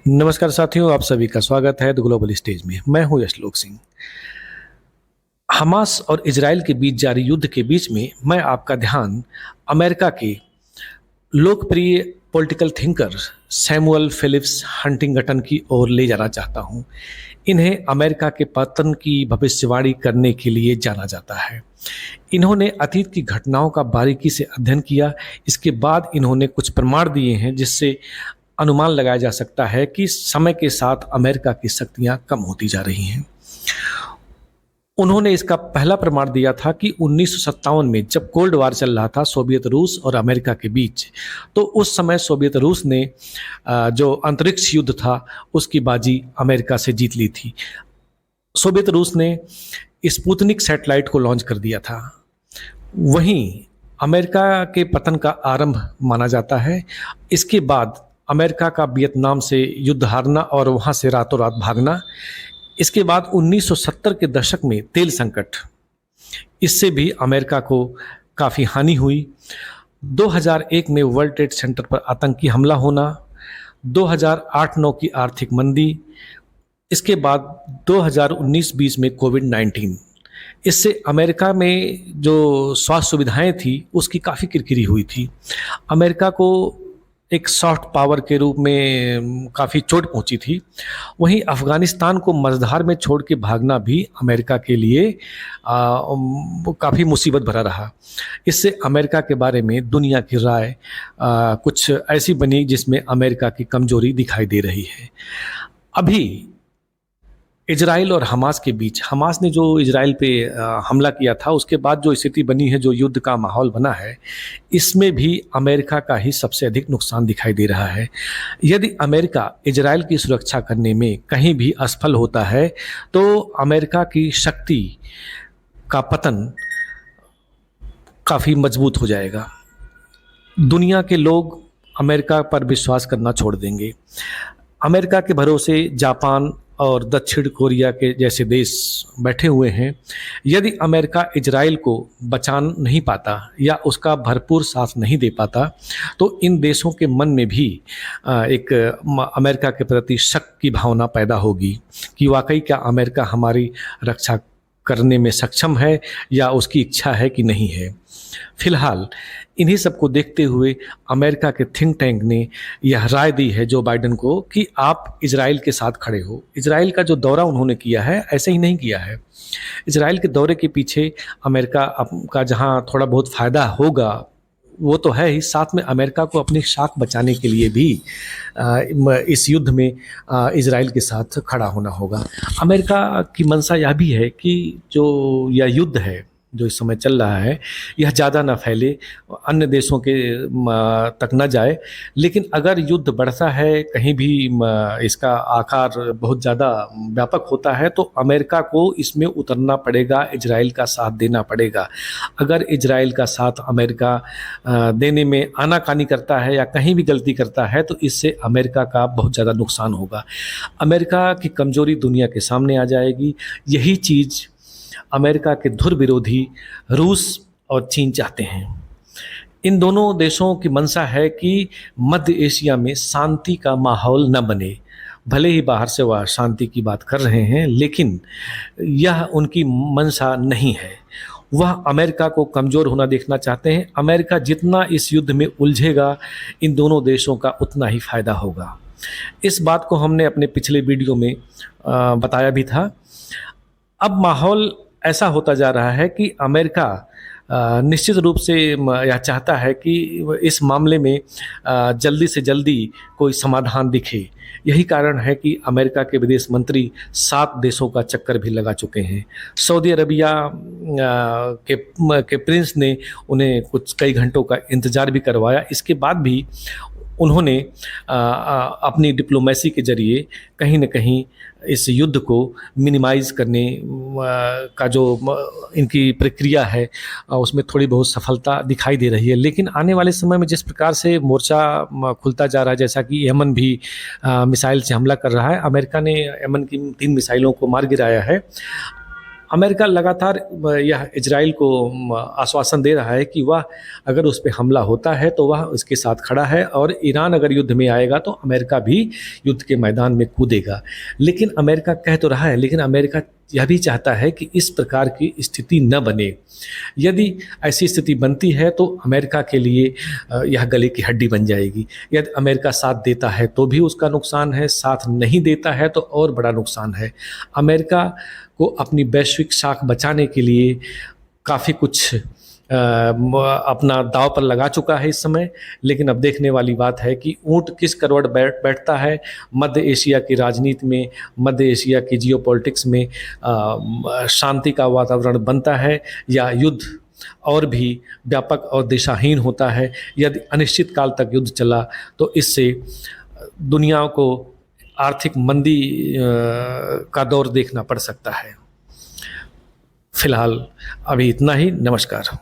नमस्कार साथियों, आप सभी का स्वागत है द ग्लोबल स्टेज में। मैं हूं यशलोक सिंह। हमास और इजराइल के बीच जारी युद्ध के बीच में मैं आपका ध्यान अमेरिका के लोकप्रिय political thinker Samuel Phillips Huntington की ओर ले जाना चाहता हूं। इन्हें अमेरिका के पतन की भविष्यवाणी करने के लिए जाना जाता है। इन्होंने अतीत की घटनाओं का बारीकी से अध्ययन किया। इसके बाद इन्होंने कुछ प्रमाण दिए हैं जिससे अनुमान लगाया जा सकता है कि समय के साथ अमेरिका की शक्तियां कम होती जा रही हैं। उन्होंने इसका पहला प्रमाण दिया था कि 1957 में जब कोल्ड वार चल रहा था सोवियत रूस और अमेरिका के बीच, तो उस समय सोवियत रूस ने जो अंतरिक्ष युद्ध था उसकी बाजी अमेरिका से जीत ली थी। सोवियत रूस ने स्पुतनिक सैटेलाइट को लॉन्च कर दिया था। वहीं अमेरिका के पतन का आरंभ माना जाता है। इसके बाद अमेरिका का वियतनाम से युद्ध हारना और वहां से रातों रात भागना। इसके बाद 1970 के दशक में तेल संकट, इससे भी अमेरिका को काफ़ी हानि हुई। 2001 में वर्ल्ड ट्रेड सेंटर पर आतंकी हमला होना, 2008-9 की आर्थिक मंदी, इसके बाद 2019-20 में कोविड-19, इससे अमेरिका में जो स्वास्थ्य सुविधाएं थी उसकी काफ़ी किरकिरी हुई थी। अमेरिका को एक सॉफ्ट पावर के रूप में काफ़ी चोट पहुंची थी। वहीं अफ़गानिस्तान को मझधार में छोड़ के भागना भी अमेरिका के लिए काफ़ी मुसीबत भरा रहा। इससे अमेरिका के बारे में दुनिया की राय कुछ ऐसी बनी जिसमें अमेरिका की कमजोरी दिखाई दे रही है। अभी इजराइल और हमास के बीच, हमास ने जो इजराइल पे हमला किया था उसके बाद जो स्थिति बनी है, जो युद्ध का माहौल बना है, इसमें भी अमेरिका का ही सबसे अधिक नुकसान दिखाई दे रहा है। यदि अमेरिका इजराइल की सुरक्षा करने में कहीं भी असफल होता है तो अमेरिका की शक्ति का पतन काफ़ी मजबूत हो जाएगा। दुनिया के लोग अमेरिका पर विश्वास करना छोड़ देंगे। अमेरिका के भरोसे जापान और दक्षिण कोरिया के जैसे देश बैठे हुए हैं। यदि अमेरिका इजराइल को बचा नहीं पाता या उसका भरपूर साथ नहीं दे पाता तो इन देशों के मन में भी एक अमेरिका के प्रति शक की भावना पैदा होगी कि वाकई क्या अमेरिका हमारी रक्षा करने में सक्षम है या उसकी इच्छा है कि नहीं है। फिलहाल इन्हीं सबको देखते हुए अमेरिका के थिंक टैंक ने यह राय दी है जो बाइडेन को कि आप इजराइल के साथ खड़े हो। इजराइल का जो दौरा उन्होंने किया है ऐसे ही नहीं किया है। इजराइल के दौरे के पीछे अमेरिका का जहां थोड़ा बहुत फ़ायदा होगा वो तो है ही, साथ में अमेरिका को अपनी शाख बचाने के लिए भी इस युद्ध में इजराइल के साथ खड़ा होना होगा। अमेरिका की मंशा यह भी है कि जो यह युद्ध है जो इस समय चल रहा है यह ज़्यादा ना फैले, अन्य देशों के तक न जाए। लेकिन अगर युद्ध बढ़ता है, कहीं भी इसका आकार बहुत ज़्यादा व्यापक होता है तो अमेरिका को इसमें उतरना पड़ेगा, इजराइल का साथ देना पड़ेगा। अगर इजराइल का साथ अमेरिका देने में आनाकानी करता है या कहीं भी गलती करता है तो इससे अमेरिका का बहुत ज़्यादा नुकसान होगा। अमेरिका की कमज़ोरी दुनिया के सामने आ जाएगी। यही चीज़ अमेरिका के धुर विरोधी रूस और चीन चाहते हैं। इन दोनों देशों की मंशा है कि मध्य एशिया में शांति का माहौल न बने। भले ही बाहर से वह शांति की बात कर रहे हैं लेकिन यह उनकी मंशा नहीं है। वह अमेरिका को कमज़ोर होना देखना चाहते हैं। अमेरिका जितना इस युद्ध में उलझेगा इन दोनों देशों का उतना ही फ़ायदा होगा। इस बात को हमने अपने पिछले वीडियो में बताया भी था। अब माहौल ऐसा होता जा रहा है कि अमेरिका निश्चित रूप से यह चाहता है कि इस मामले में जल्दी से जल्दी कोई समाधान दिखे। यही कारण है कि अमेरिका के विदेश मंत्री 7 देशों का चक्कर भी लगा चुके हैं। सऊदी अरबिया के प्रिंस ने उन्हें कई घंटों का इंतज़ार भी करवाया। इसके बाद भी उन्होंने अपनी डिप्लोमेसी के जरिए कहीं न कहीं इस युद्ध को मिनिमाइज़ करने का जो इनकी प्रक्रिया है उसमें थोड़ी बहुत सफलता दिखाई दे रही है। लेकिन आने वाले समय में जिस प्रकार से मोर्चा खुलता जा रहा है, जैसा कि यमन भी मिसाइल से हमला कर रहा है, अमेरिका ने यमन की 3 मिसाइलों को मार गिराया है। अमेरिका लगातार यह इजराइल को आश्वासन दे रहा है कि वह अगर उस पे हमला होता है तो वह उसके साथ खड़ा है, और ईरान अगर युद्ध में आएगा तो अमेरिका भी युद्ध के मैदान में कूदेगा। लेकिन अमेरिका कह तो रहा है, लेकिन अमेरिका यह भी चाहता है कि इस प्रकार की स्थिति न बने। यदि ऐसी स्थिति बनती है तो अमेरिका के लिए यह गले की हड्डी बन जाएगी। यदि अमेरिका साथ देता है तो भी उसका नुकसान है, साथ नहीं देता है तो और बड़ा नुकसान है। अमेरिका को अपनी वैश्विक साख बचाने के लिए काफ़ी कुछ अपना दांव पर लगा चुका है इस समय, लेकिन अब देखने वाली बात है कि ऊंट किस करवट बैठता है मध्य एशिया की राजनीति में, मध्य एशिया की जियोपॉलिटिक्स में शांति का वातावरण बनता है या युद्ध और भी व्यापक और दिशाहीन होता है। यदि अनिश्चित काल तक युद्ध चला तो इससे दुनिया को आर्थिक मंदी का दौर देखना पड़ सकता है। फिलहाल अभी इतना ही। नमस्कार।